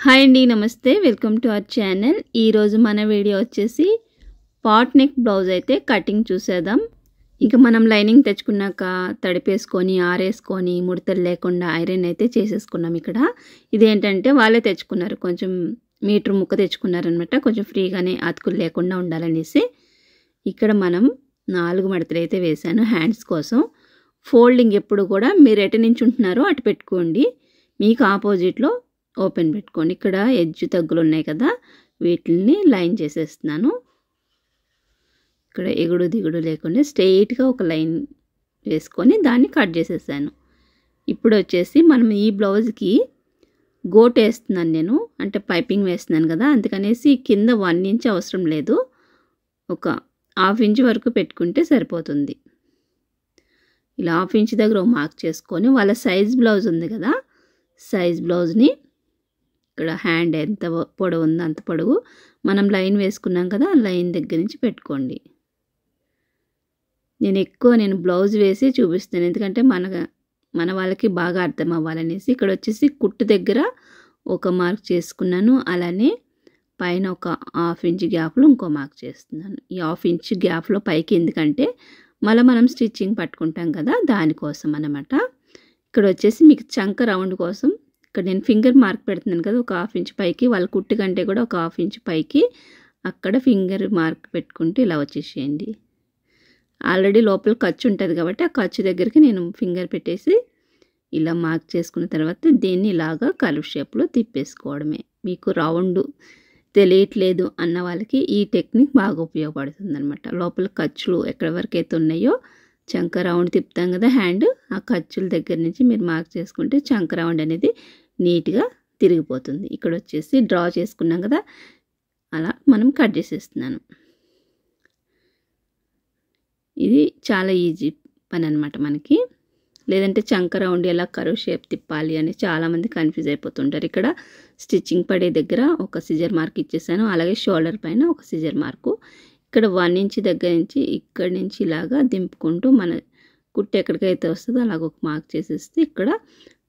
Hi అండి, నమస్తే. Welcome to our channel. ఈరోజు మన వీడియో వచ్చేసి పాట్ నెక్ బ్లౌజ్ అయితే కటింగ్ చూసేద్దాం. ఇంకా మనం లైనింగ్ తెచ్చుకున్నాక తడిపేసుకొని ఆరేసుకొని ముడతలు లేకుండా ఐరన్ అయితే చేసేసుకున్నాం. ఇక్కడ ఇదేంటంటే వాళ్ళే తెచ్చుకున్నారు, కొంచెం మీటర్ ముక్క తెచ్చుకున్నారనమాట. కొంచెం ఫ్రీగానే అతుకులు లేకుండా ఉండాలనేసి ఇక్కడ మనం 4 మడతలు అయితే వేశాను హ్యాండ్స్ కోసం. ఫోల్డింగ్ ఎప్పుడు కూడా మీరు ఎటు నుంచి ఉంటున్నారో అటు పెట్టుకోండి, మీకు ఆపోజిట్లో ఓపెన్ పెట్టుకోండి. ఇక్కడ ఎడ్జ్ తగ్గులు ఉన్నాయి కదా, వీటిని లైన్ చేసేస్తున్నాను. ఇక్కడ ఎగుడు దిగుడు లేకుండా స్ట్రెయిట్గా ఒక లైన్ వేసుకొని దాన్ని కట్ చేసేసాను. ఇప్పుడు వచ్చేసి మనం ఈ బ్లౌజ్కి గోట్ వేస్తున్నాను నేను, అంటే పైపింగ్ వేస్తున్నాను కదా, అందుకనేసి కింద 1 ఇంచ్ అవసరం లేదు, ఒక 1/2 ఇంచ్ వరకు పెట్టుకుంటే సరిపోతుంది. ఇలా 1/2 ఇంచ్ దగ్గర మార్క్ చేసుకొని వాళ్ళ సైజ్ బ్లౌజ్ ఉంది కదా, సైజ్ బ్లౌజ్ని ఇక్కడ హ్యాండ్ ఎంత పొడవు ఉందో అంత పొడవు మనం లైన్ వేసుకున్నాం కదా, లైన్ దగ్గర నుంచి పెట్టుకోండి. నేను బ్లౌజ్ వేసి చూపిస్తాను, ఎందుకంటే మన వాళ్ళకి బాగా అర్థం అవ్వాలనేసి. ఇక్కడ వచ్చేసి కుట్టు దగ్గర ఒక మార్క్ చేసుకున్నాను, అలానే పైన ఒక 1/2 ఇంచ్ గ్యాప్లో ఇంకో మార్క్ చేస్తున్నాను. ఈ 1/2 ఇంచ్ గ్యాప్లో పైకి ఎందుకంటే మళ్ళీ మనం స్టిచ్చింగ్ పట్టుకుంటాం కదా, దానికోసం అన్నమాట. ఇక్కడ వచ్చేసి మీకు చంక రౌండ్ కోసం ఇక్కడ నేను ఫింగర్ మార్క్ పెడుతున్నాను కదా, ఒక 1/2 ఇంచ్ పైకి, వాళ్ళ కుట్టు కంటే కూడా ఒక 1/2 ఇంచ్ పైకి అక్కడ ఫింగర్ మార్క్ పెట్టుకుంటూ ఇలా వచ్చేసేయండి. ఆల్రెడీ లోపల ఖర్చు ఉంటుంది కాబట్టి ఆ ఖర్చు దగ్గరికి నేను ఫింగర్ పెట్టేసి ఇలా మార్క్ చేసుకున్న తర్వాత దీన్ని ఇలాగా కర్వ్ షేప్లో తిప్పేసుకోవడమే. మీకు రౌండ్ తెలియట్లేదు అన్న వాళ్ళకి ఈ టెక్నిక్ బాగా ఉపయోగపడుతుంది అనమాట. లోపల ఖర్చులు ఎక్కడి వరకు అయితే ఉన్నాయో చంక రౌండ్ తిప్పుతాం కదా హ్యాండ్, ఆ ఖర్చుల దగ్గర నుంచి మీరు మార్క్ చేసుకుంటే చంక రౌండ్ అనేది నీట్గా తిరిగిపోతుంది. ఇక్కడ వచ్చేసి డ్రా చేసుకున్నాం కదా, అలా మనం కట్ చేసేస్తున్నాను. ఇది చాలా ఈజీ పని అనమాట మనకి. లేదంటే చంక రౌండ్ ఎలా కర్వ్ షేప్ తిప్పాలి అని చాలామంది కన్ఫ్యూజ్ అయిపోతుంటారు. ఇక్కడ స్టిచ్చింగ్ పడే దగ్గర ఒక సిజర్ మార్క్ ఇచ్చేసాను, అలాగే షోల్డర్ పైన ఒక సిజర్ మార్కు. ఇక్కడ 1 ఇంచ్ దగ్గర నుంచి ఇక్కడి నుంచి ఇలాగా దింపుకుంటూ మన కుట్టు ఎక్కడికైతే వస్తుందో అలాగ ఒక మార్క్ చేసేస్తే ఇక్కడ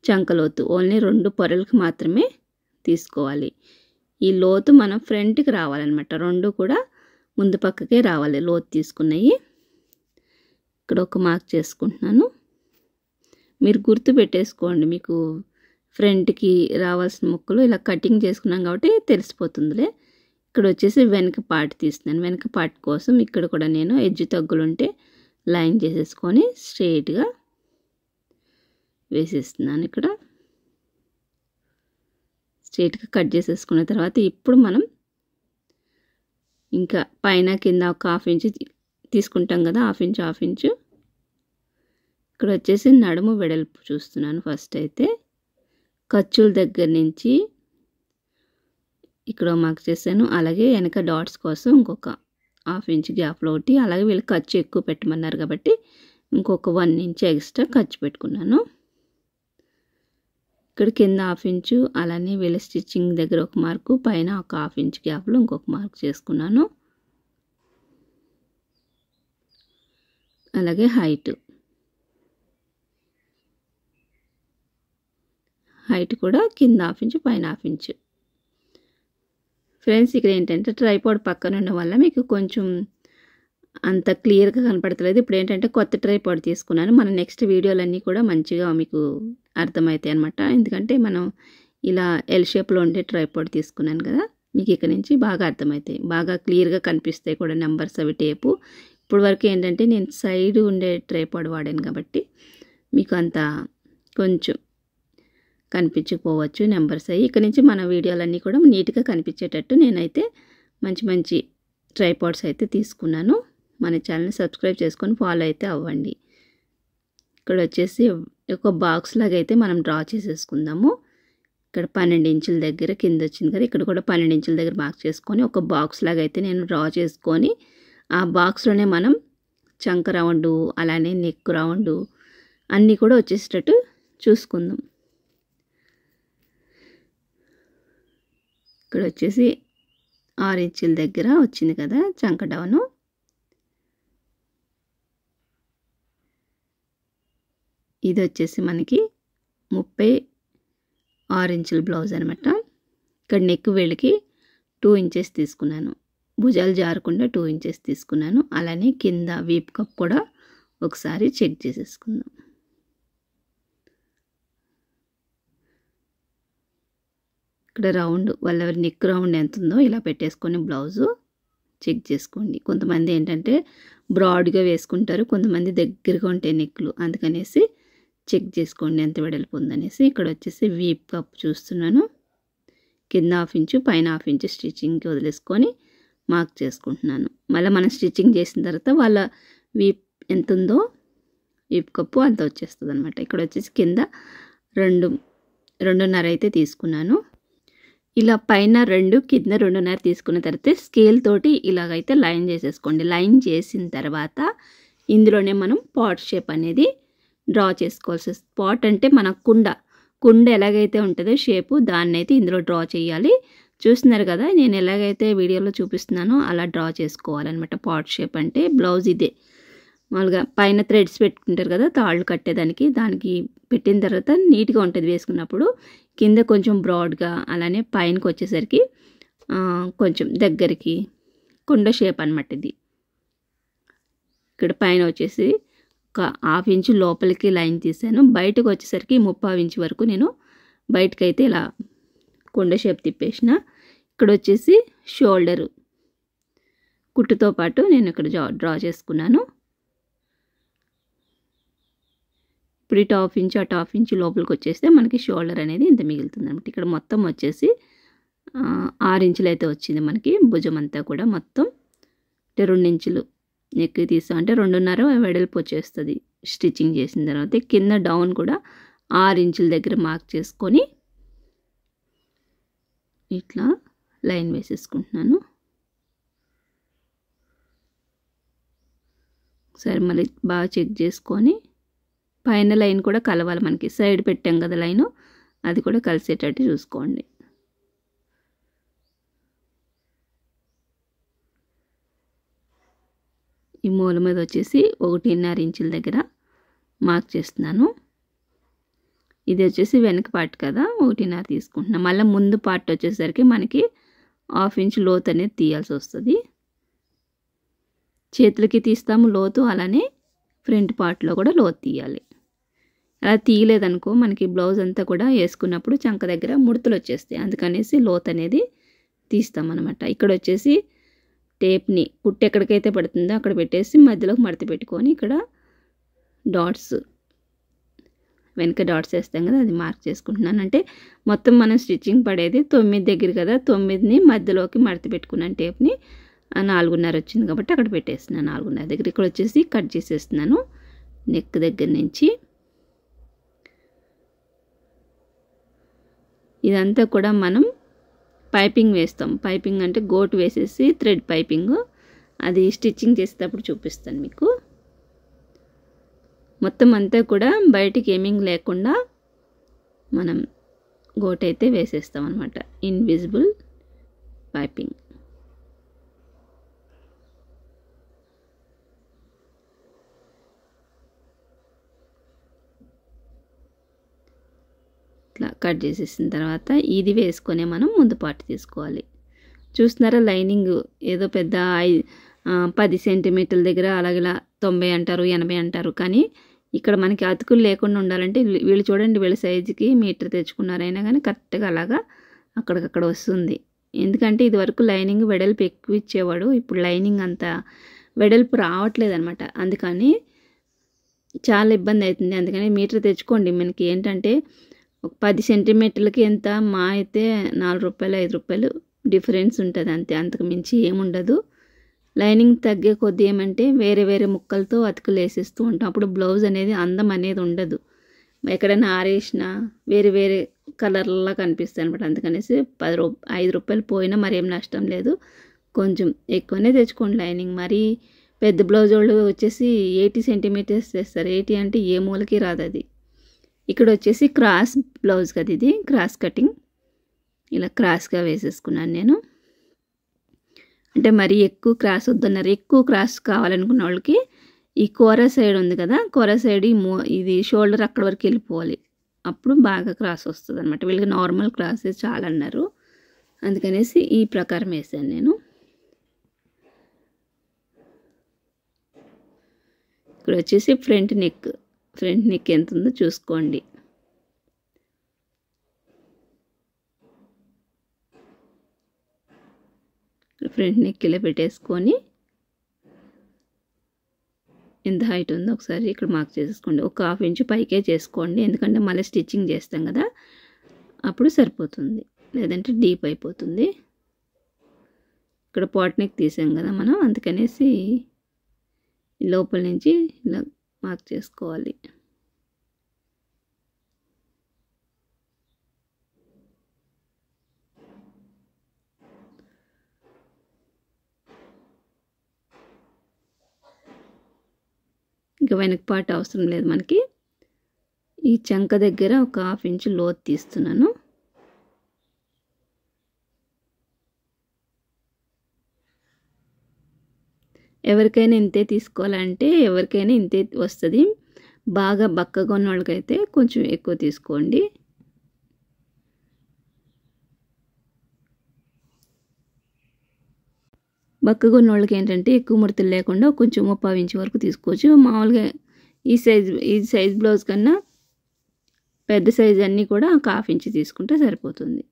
చంకలోతు ఓన్లీ 2 పొరలకు మాత్రమే తీసుకోవాలి. ఈ లోతు మనం ఫ్రంట్కి రావాలన్నమాట, 2 కూడా ముందు పక్కకే రావాలి లోతు తీసుకున్నాయి. ఇక్కడ ఒక మార్క్ చేసుకుంటున్నాను, మీరు గుర్తు పెట్టేసుకోండి. మీకు ఫ్రంట్కి రావాల్సిన ముక్కలు ఇలా కటింగ్ చేసుకున్నాం కాబట్టి తెలిసిపోతుందిలే. ఇక్కడ వచ్చేసి వెనక పార్ట్ తీస్తున్నాను. వెనక పార్ట్ కోసం ఇక్కడ కూడా నేను ఎడ్జ్ తగ్గులు ఉంటే లైన్ చేసేసుకొని స్ట్రెయిట్గా వేసేస్తున్నాను. ఇక్కడ స్ట్రెయిట్గా కట్ చేసేసుకున్న తర్వాత ఇప్పుడు మనం ఇంకా పైన కింద ఒక 1/2 ఇంచ్ తీసుకుంటాం కదా, 1/2 ఇంచ్ ఇక్కడ వచ్చేసి నడుము వెడల్పు చూస్తున్నాను. ఫస్ట్ అయితే ఖర్చుల దగ్గర నుంచి ఇక్కడ మార్క్ చేశాను, అలాగే వెనక డాట్స్ కోసం ఇంకొక 1/2 ఇంచ్ గ్యాప్లో ఒకటి, అలాగే వీళ్ళు ఖర్చు ఎక్కువ పెట్టమన్నారు కాబట్టి ఇంకొక 1 ఇంచ్ ఎక్స్ట్రా ఖర్చు పెట్టుకున్నాను. ఇక్కడ కింద 1/2 ఇంచు, అలానే వీళ్ళ స్టిచ్చింగ్ దగ్గర ఒక మార్కు, పైన ఒక 1/2 ఇంచ్ గ్యాప్లో ఇంకొక మార్క్ చేసుకున్నాను. అలాగే హైట్ కూడా కింద 1/2 ఇంచు పైన 1/2 ఇంచు. ఫ్రెండ్స్ ఇక్కడ ఏంటంటే ట్రైపాడ్ పక్కన ఉండడం వల్ల మీకు కొంచెం అంత క్లియర్గా కనపడతలేదు. ఇప్పుడు ఏంటంటే కొత్త ట్రైపాడ్ తీసుకున్నాను, మన నెక్స్ట్ వీడియోలన్నీ కూడా మంచిగా మీకు అర్థమవుతాయి అనమాట. ఎందుకంటే మనం ఇలా ఎల్ షేప్లో ఉండే ట్రైపాడ్ తీసుకున్నాను కదా, మీకు ఇక్కడ నుంచి బాగా అర్థమవుతాయి, బాగా క్లియర్గా కనిపిస్తాయి కూడా నెంబర్స్ అవి టేపు. ఇప్పుడు వరకు ఏంటంటే నేను సైడ్ ఉండే ట్రైపాడ్ వాడాను కాబట్టి మీకు అంత కొంచెం కనిపించకపోవచ్చు నెంబర్స్ అయ్యి. ఇక్కడ నుంచి మన వీడియోలన్నీ కూడా నీట్గా కనిపించేటట్టు నేనైతే మంచి ట్రైపాడ్స్ అయితే తీసుకున్నాను. మన ఛానల్ని సబ్స్క్రైబ్ చేసుకొని ఫాలో అయితే అవ్వండి. ఇక్కడ వచ్చేసి ఒక బాక్స్ లాగా అయితే మనం డ్రా చేసేసుకుందాము. ఇక్కడ 12 ఇంచుల దగ్గర కింద వచ్చింది కదా, ఇక్కడ కూడా 12 ఇంచుల దగ్గర మార్క్ చేసుకొని ఒక బాక్స్ లాగా అయితే నేను డ్రా చేసుకొని ఆ బాక్స్లోనే మనం చంక రౌండు అలానే నెక్ రౌండు అన్నీ కూడా వచ్చేసేటట్టు చూసుకుందాం. ఇక్కడ వచ్చేసి 6 ఇంచుల దగ్గర వచ్చింది కదా చంక డౌను. ఇది వచ్చేసి మనకి 36 ఇంచుల బ్లౌజ్ అనమాట. ఇక్కడ నెక్ వెళ్ళకి 2 ఇంచెస్ తీసుకున్నాను. భుజాలు జారకుండా 2 ఇంచెస్ తీసుకున్నాను. అలానే కింద వీప్ కప్ కూడా ఒకసారి చెక్ చేసేసుకుందాం. ఇక్కడ రౌండ్ వాళ్ళ నెక్ రౌండ్ ఎంత ఉందో ఇలా పెట్టేసుకొని బ్లౌజు చెక్ చేసుకోండి. కొంతమంది ఏంటంటే బ్రాడ్గా వేసుకుంటారు, కొంతమంది దగ్గరగా ఉంటాయి నెక్లు, అందుకనేసి చెక్ చేసుకోండి ఎంత వెడల్పు ఉందనేసి. ఇక్కడ వచ్చేసి వీప్ కప్ చూస్తున్నాను. కింద 1/2 ఇంచు పైన 1/2 ఇంచు స్టిచ్చింగ్కి వదిలేసుకొని మార్క్ చేసుకుంటున్నాను. మళ్ళీ మనం స్టిచ్చింగ్ చేసిన తర్వాత వాళ్ళ వీప్ ఎంత ఉందో వీప్ కప్పు అంత వచ్చేస్తుంది అనమాట. ఇక్కడ వచ్చేసి కింద 2.5 అయితే తీసుకున్నాను. ఇలా పైన 2 కింద 2.5 తీసుకున్న తర్వాత స్కేల్ తోటి ఇలాగైతే లైన్ చేసేసుకోండి. లైన్ చేసిన తర్వాత ఇందులోనే మనం పాట్ షేప్ అనేది డ్రా చేసుకోవాల్సి. పాట్ అంటే మన కుండ ఎలాగైతే ఉంటుందో షేపు దాన్ని అయితే ఇందులో డ్రా చేయాలి. చూస్తున్నారు కదా నేను ఎలాగైతే వీడియోలో చూపిస్తున్నానో అలా డ్రా చేసుకోవాలన్నమాట. పాట్ షేప్ అంటే బ్లౌజ్ ఇదే. మామూలుగా పైన థ్రెడ్స్ పెట్టుకుంటారు కదా తాళ్ళు కట్టేదానికి, దానికి పెట్టిన తర్వాత నీట్గా ఉంటుంది వేసుకున్నప్పుడు. కింద కొంచెం బ్రాడ్గా, అలానే పైనకి వచ్చేసరికి కొంచెం దగ్గరికి కుండ షేప్ అనమాట ఇది. ఇక్కడ పైన వచ్చేసి ఒక 1/2 ఇంచు లోపలికి లైన్ తీసాను. బయటకు వచ్చేసరికి 3/4 ఇంచు వరకు నేను బయటకైతే ఇలా కుండ షేప్ తిప్పేసిన. ఇక్కడ వచ్చేసి షోల్డరు కుట్టుతో పాటు నేను ఇక్కడ డ్రా చేసుకున్నాను. ఇప్పుడు ఇటు 1/2 ఇంచు అటు 1/2 ఇంచు లోపలికి వచ్చేస్తే మనకి షోల్డర్ అనేది ఇంత మిగులుతుంది అనమాట. ఇక్కడ మొత్తం వచ్చేసి 6 ఇంచులు అయితే వచ్చింది మనకి భుజం అంతా కూడా. మొత్తం 2 ఇంచులు నెక్ తీసాం అంటే 2.5 వెడల్పు వచ్చేస్తుంది స్టిచ్చింగ్ చేసిన తర్వాత. కింద డౌన్ కూడా 6 ఇంచుల దగ్గర మార్క్ చేసుకొని ఇట్లా లైన్ వేసేసుకుంటున్నాను. సరే మళ్ళీ బాగా చెక్ చేసుకొని పైన లైన్ కూడా కలవాలి మనకి. సైడ్ పెట్టాం కదా లైను, అది కూడా కలిసేటట్టు చూసుకోండి. ఈ మూల మీద వచ్చేసి 1.5 ఇంచుల దగ్గర మార్క్ చేస్తున్నాను. ఇది వచ్చేసి వెనక పార్ట్ కదా 1.5 తీసుకుంటున్నాను. మళ్ళీ ముందు పార్ట్ వచ్చేసరికి మనకి 1/2 ఇంచు లోతు అనేది తీయాల్సి వస్తుంది. చేతులకి తీస్తాము లోతు, అలానే ఫ్రంట్ పార్ట్లో కూడా లోతు తీయాలి. అలా తీయలేదనుకో మనకి బ్లౌజ్ అంతా కూడా వేసుకున్నప్పుడు చంక దగ్గర ముడతలు వచ్చేస్తాయి. అందుకనేసి లోతు అనేది తీస్తామన్నమాట. ఇక్కడ వచ్చేసి టేప్ని కుట్టు ఎక్కడికైతే పడుతుందో అక్కడ పెట్టేసి మధ్యలోకి మడత పెట్టుకొని ఇక్కడ డాట్స్ వెనక డాట్స్ వేస్తాం కదా అది మార్క్ చేసుకుంటున్నాను. అంటే మొత్తం మనం స్టిచ్చింగ్ పడేది 9 దగ్గర కదా, 9ని మధ్యలోకి మడత పెట్టుకున్నాను. టేప్ని 4.5 వచ్చింది కాబట్టి అక్కడ పెట్టేస్తున్నాను 4.5 దగ్గర. ఇక్కడ వచ్చేసి కట్ చేసేస్తున్నాను నెక్ దగ్గర నుంచి. ఇదంతా కూడా మనం పైపింగ్ వేస్తాం. పైపింగ్ అంటే గోటు వేసేసి థ్రెడ్ పైపింగ్, అది స్టిచ్చింగ్ చేసేటప్పుడు చూపిస్తాను మీకు. మొత్తం అంతా కూడా బయటికి ఏమింగ్ లేకుండా మనం గోటు అయితే వేసేస్తాం అన్నమాట. Invisible piping. ఇట్లా కట్ చేసేసిన తర్వాత ఇది వేసుకొని మనం ముందు పార్ట్ తీసుకోవాలి. చూస్తున్నారా లైనింగ్ ఏదో పెద్ద 10 సెంటీమీటర్ల దగ్గర అలాగే 90 అంటారు 80 అంటారు. కానీ ఇక్కడ మనకి అతుకులు లేకుండా ఉండాలంటే వీళ్ళు చూడండి వీళ్ళ సైజుకి మీటర్ తెచ్చుకున్నారైనా కానీ కరెక్ట్గా అలాగా అక్కడికక్కడ వస్తుంది. ఎందుకంటే ఇది వరకు లైనింగ్ వెడల్పు ఎక్కువ ఇచ్చేవాడు, ఇప్పుడు లైనింగ్ అంత వెడల్పు రావట్లేదు అనమాట. అందుకని చాలా ఇబ్బంది అవుతుంది. అందుకని మీటర్ తెచ్చుకోండి. మనకి ఏంటంటే ఒక 10 సెంటీమీటర్లకి ఎంత మా అయితే 4 రూపాయలు 5 రూపాయలు డిఫరెన్స్ ఉంటుంది అంతే, అంతకు మించి ఏముండదు. లైనింగ్ తగ్గే కొద్ది ఏమంటే వేరే వేరే ముక్కలతో అతుకులు వేసేస్తూ ఉంటాం. అప్పుడు బ్లౌజ్ అనేది అందం అనేది ఉండదు. ఎక్కడైనా ఆరేసినా వేరే వేరే కలర్లా కనిపిస్తాయి అనమాట. అందుకనేసి 5 రూపాయలు పోయినా మరేం నష్టం లేదు. కొంచెం ఎక్కువనే తెచ్చుకోండి లైనింగ్. మరి పెద్ద బ్లౌజ్ వాళ్ళు వచ్చేసి 80 సెంటీమీటర్స్ తెస్తారు. 80 అంటే ఏ మూలకి రాదు అది. ఇక్కడ వచ్చేసి క్రాస్ బ్లౌజ్ కదా, ఇది క్రాస్ కటింగ్. ఇలా క్రాస్గా వేసేసుకున్నాను నేను. అంటే మరి ఎక్కువ క్రాస్ వద్దన్నారు. ఎక్కువ క్రాస్ కావాలనుకున్న వాళ్ళకి ఈ కోర సైడ్ ఉంది కదా, కోర సైడ్ ఇది షోల్డర్ అక్కడ వరకు వెళ్ళిపోవాలి. అప్పుడు బాగా క్రాస్ వస్తుంది అనమాట. వీళ్ళకి నార్మల్ క్రాసెస్ చాలా అన్నారు. అందుకనేసి ఈ ప్రకారం వేసాను నేను. ఇక్కడ వచ్చేసి ఫ్రంట్ నెక్ ఎంత ఉందో చూసుకోండి. ఫ్రంట్ నెక్ ఇలా పెట్టేసుకొని ఎంత హైట్ ఉందో ఒకసారి ఇక్కడ మార్క్ చేసేసుకోండి. ఒక 1/2 ఇంచు పైకే చేసుకోండి, ఎందుకంటే మళ్ళీ స్టిచ్చింగ్ చేస్తాం కదా, అప్పుడు సరిపోతుంది, లేదంటే డీప్ అయిపోతుంది. ఇక్కడ పాట్ నెక్ తీసాం కదా మనం, అందుకనేసి లోపల నుంచి ఇలా మార్క్ చేసుకోవాలి. ఇంకా వెనక పార్ట్ అవసరం లేదు మనకి. ఈ చంక దగ్గర ఒక 1/2 ఇంచు లోతు తీస్తున్నాను. ఎవరికైనా ఇంతే తీసుకోవాలంటే ఎవరికైనా ఇంతే వస్తుంది. బాగా బక్కగా ఉన్న వాళ్ళకైతే కొంచెం ఎక్కువ తీసుకోండి. బక్కగా ఉన్న వాళ్ళకి ఏంటంటే ఎక్కువ ముడతలు లేకుండా కొంచెం 3/4 ఇంచు వరకు తీసుకోవచ్చు. మామూలుగా ఈ సైజ్ బ్లౌజ్ కన్నా పెద్ద సైజ్ అన్నీ కూడా ఒక 1/2 ఇంచు తీసుకుంటే సరిపోతుంది.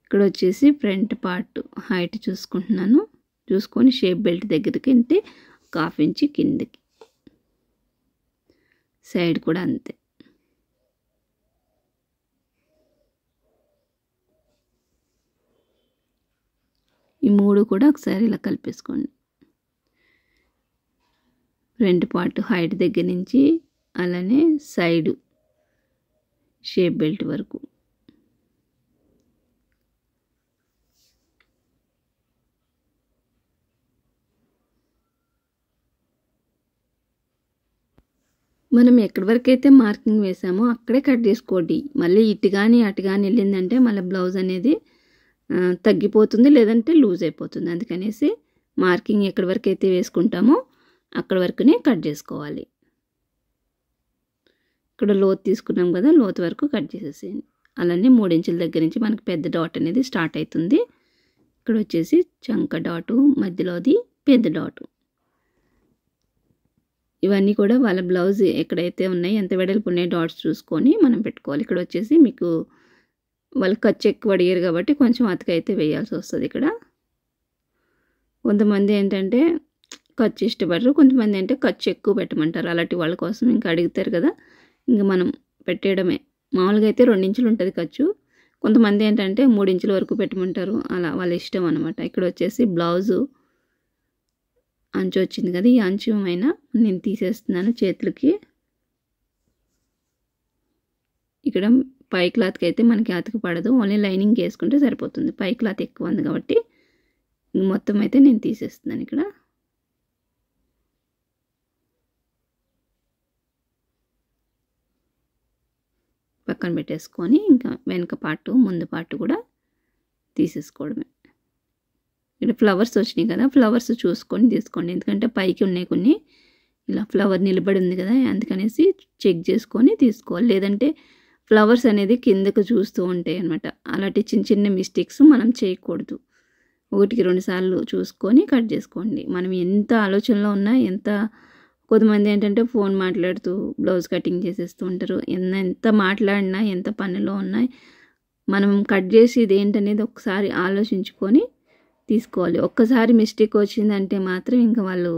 ఇక్కడ వచ్చేసి ఫ్రంట్ పార్ట్ హైట్ చూసుకుంటున్నాను. చూసుకొని షేప్ బెల్ట్ దగ్గరికి అంటే ఒక 1/2 ఇంచు కిందకి, సైడ్ కూడా అంతే. ఈ 3 కూడా ఒకసారి ఇలా కలిపేసుకోండి. ఫ్రంట్ పార్ట్ హైట్ దగ్గర నుంచి అలానే సైడ్ షేప్ బెల్ట్ వరకు. మనం ఎక్కడి వరకు అయితే మార్కింగ్ వేసామో అక్కడే కట్ చేసుకోండి. మళ్ళీ ఇటు కానీ అటు కానీ వెళ్ళిందంటే మళ్ళీ బ్లౌజ్ అనేది తగ్గిపోతుంది, లేదంటే లూజ్ అయిపోతుంది. అందుకనేసి మార్కింగ్ ఎక్కడి వరకు అయితే వేసుకుంటామో అక్కడ వరకునే కట్ చేసుకోవాలి. ఇక్కడ లోతు తీసుకున్నాం కదా, లోతు వరకు కట్ చేసేసేయండి. అలానే 3 ఇంచుల దగ్గర నుంచి మనకి పెద్ద డాట్ అనేది స్టార్ట్ అవుతుంది. ఇక్కడ వచ్చేసి చంక డాటు, మధ్యలోది పెద్ద డాటు. ఇవన్నీ కూడా వాళ్ళ బ్లౌజ్ ఎక్కడైతే ఉన్నాయి, ఎంత వెడల్పు ఉన్నాయి డాట్స్ చూసుకొని మనం పెట్టుకోవాలి. ఇక్కడ వచ్చేసి మీకు వాళ్ళు ఖర్చు ఎక్కువ అడిగారు కాబట్టి కొంచెం అతకైతే వేయాల్సి వస్తుంది. ఇక్కడ కొంతమంది ఏంటంటే ఖర్చు ఇష్టపడరు, కొంతమంది అంటే ఖర్చు ఎక్కువ పెట్టమంటారు. అలాంటి వాళ్ళ కోసం ఇంకా అడుగుతారు కదా, ఇంకా మనం పెట్టేయడమే. మామూలుగా అయితే 2 ఇంచులు ఉంటుంది ఖర్చు, కొంతమంది ఏంటంటే 3 ఇంచుల వరకు పెట్టమంటారు. అలా వాళ్ళ ఇష్టం అనమాట. ఇక్కడ వచ్చేసి బ్లౌజు అంచు వచ్చింది కదా, ఈ అంచు అయినా నేను తీసేస్తున్నాను చేతులకి. ఇక్కడ పై క్లాత్కి అయితే మనకి అతుకు పడదు, ఓన్లీ లైనింగ్ వేసుకుంటే సరిపోతుంది. పై క్లాత్ ఎక్కువ ఉంది కాబట్టి మొత్తం అయితే నేను తీసేస్తున్నాను. ఇక్కడ పక్కన పెట్టేసుకొని ఇంకా వెనక పార్టు ముందు పార్టు కూడా తీసేసుకోవడమే. ఇక్కడ ఫ్లవర్స్ వచ్చినాయి కదా, ఫ్లవర్స్ చూసుకొని తీసుకోండి, ఎందుకంటే పైకి ఉన్నాయి కొన్ని, ఇలా ఫ్లవర్ నిలబడి ఉంది కదా, అందుకనేసి చెక్ చేసుకొని తీసుకోవాలి. లేదంటే ఫ్లవర్స్ అనేది కిందకు చూస్తూ ఉంటాయి అన్నమాట. అలాంటి చిన్న చిన్న మిస్టేక్స్ మనం చేయకూడదు. 1కి 2 సార్లు చూసుకొని కట్ చేసుకోండి. మనం ఎంత ఆలోచనలో ఉన్నా, కొంతమంది ఏంటంటే ఫోన్ మాట్లాడుతూ బ్లౌజ్ కటింగ్ చేసేస్తూ ఉంటారు. ఎంత మాట్లాడినా, ఎంత పనిలో ఉన్నాయి, మనం కట్ చేసి ఇది ఏంటనేది ఒకసారి ఆలోచించుకొని తీసుకోవాలి. ఒక్కసారి మిస్టేక్ వచ్చిందంటే మాత్రం ఇంకా వాళ్ళు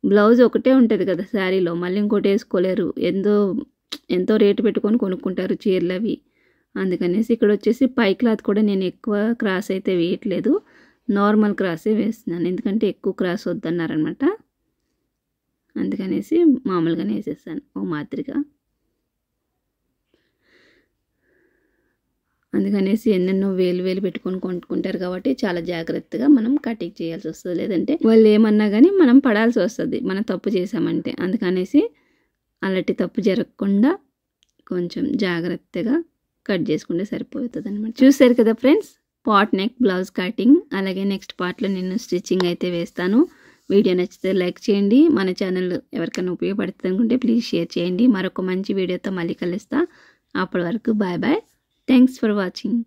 బ్లౌజ్ ఒకటే ఉంటుంది కదా శారీలో, మళ్ళీ ఇంకోటి వేసుకోలేరు. ఎంతో రేటు పెట్టుకొని కొనుక్కుంటారు చీరలు అవి. అందుకనేసి ఇక్కడ వచ్చేసి పై క్లాత్ కూడా నేను ఎక్కువ క్రాస్ అయితే వేయట్లేదు, నార్మల్ క్రాసే వేస్తున్నాను, ఎందుకంటే ఎక్కువ క్రాస్ వద్దన్నారనమాట. అందుకనేసి మామూలుగానే వేసేసాను ఓ మాదిరిగా. అందుకనేసి ఎన్నెన్నో వేలు పెట్టుకొని కొనుక్కుంటారు కాబట్టి చాలా జాగ్రత్తగా మనం కటింగ్ చేయాల్సి వస్తుంది. లేదంటే వాళ్ళు ఏమన్నా కానీ మనం పడాల్సి వస్తుంది, మనం తప్పు చేసామంటే. అందుకనేసి అలాంటి తప్పు జరగకుండా కొంచెం జాగ్రత్తగా కట్ చేసుకుంటే సరిపోతుంది అనమాట. చూసారు కదా friends, pot neck blouse cutting. అలాగే నెక్స్ట్ పార్ట్లో నేను స్టిచ్చింగ్ అయితే వేస్తాను. వీడియో నచ్చితే లైక్ చేయండి. మన ఛానల్ ఎవరికైనా ఉపయోగపడుతుంది అనుకుంటే ప్లీజ్ షేర్ చేయండి. మరొక మంచి వీడియోతో మళ్ళీ కలుస్తా. అప్పటి వరకు bye bye. Thanks for watching.